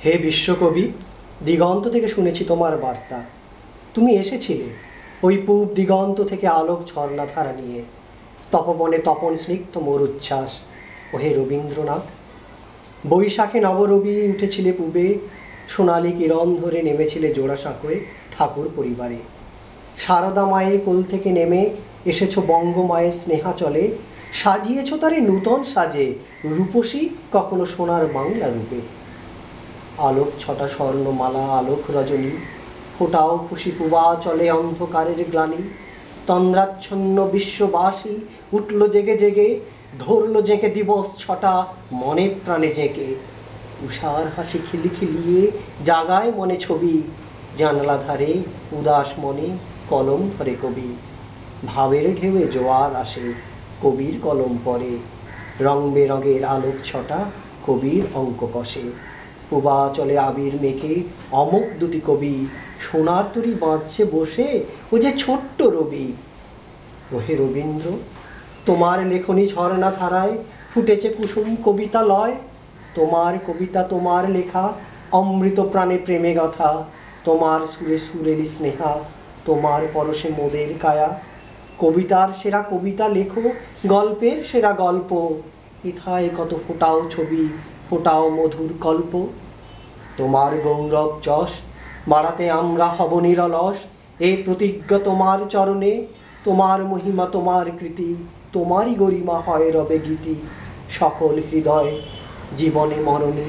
হে বিশ্বকবি, দিগন্ত থেকে শুনেছি তোমার বার্তা। তুমি এসেছিলে ওই পূব দিগন্ত থেকে আলোক ঝর্ণাধারা নিয়ে, তপবনে তপন স্নিগ্ধ মোর উচ্ছ্বাস। ও হে রবীন্দ্রনাথ, বৈশাখে নবরবি উঠেছিলে পূবে, সোনালি কিরণ ধরে নেমেছিলে জোড়াসাঁকোয় ঠাকুর পরিবারে। সারদা মায়ের কোল থেকে নেমে এসেছো বঙ্গমায়ের স্নেহাচলে, সাজিয়েছ তারে নূতন সাজে, রূপসী কখনো সোনার বাংলা রূপে। আলোক ছটা স্বর্ণমালা আলোক রজনী, ফোটাও খুশি পুবা চলে অন্ধকারের গ্লানি। তন্দ্রাচ্ছন্ন বিশ্ববাসী উঠল জেগে জেগে, ধরল জেগে দিবস ছটা মনে প্রাণে জেগে। উষার হাসি খিলিখিলিয়ে জাগায় মনে ছবি, জানলা ধারে উদাস মনে কলম ধরে কবি। ভাবের ঢেউয়ে জোয়ার আসে, কবির কলম পড়ে, রং বেরঙের আলোক ছটা কবির অঙ্ক কষে। পুবা চলে আবির মেখে অমুক দুটি কবি, সোনার তরী বাঁধছে বসে ও যে ছোট্ট রবি। ওহে রবীন্দ্র, তোমার লেখনী ঝর্ণা ধারায় ফুটেছে কুসুম কবিতা লয়। তোমার কবিতা তোমার লেখা অমৃত প্রাণে প্রেমে গাথা, তোমার সুরে সুরেলি স্নেহা, তোমার পরশে মোদের কায়া। কবিতার সেরা কবিতা লেখো, গল্পের সেরা গল্প, ইথায় কত ফোটাও ছবি, ফোটাও মধুর কল্প। তোমার গৌরব যশ বাড়াতে আমরা হব নিরলস, এ প্রতিজ্ঞা তোমার চরণে। তোমার মহিমা তোমার কৃতি, তোমারই গরিমা হয় রবে গীতি। সকল হৃদয় জীবনে মরণে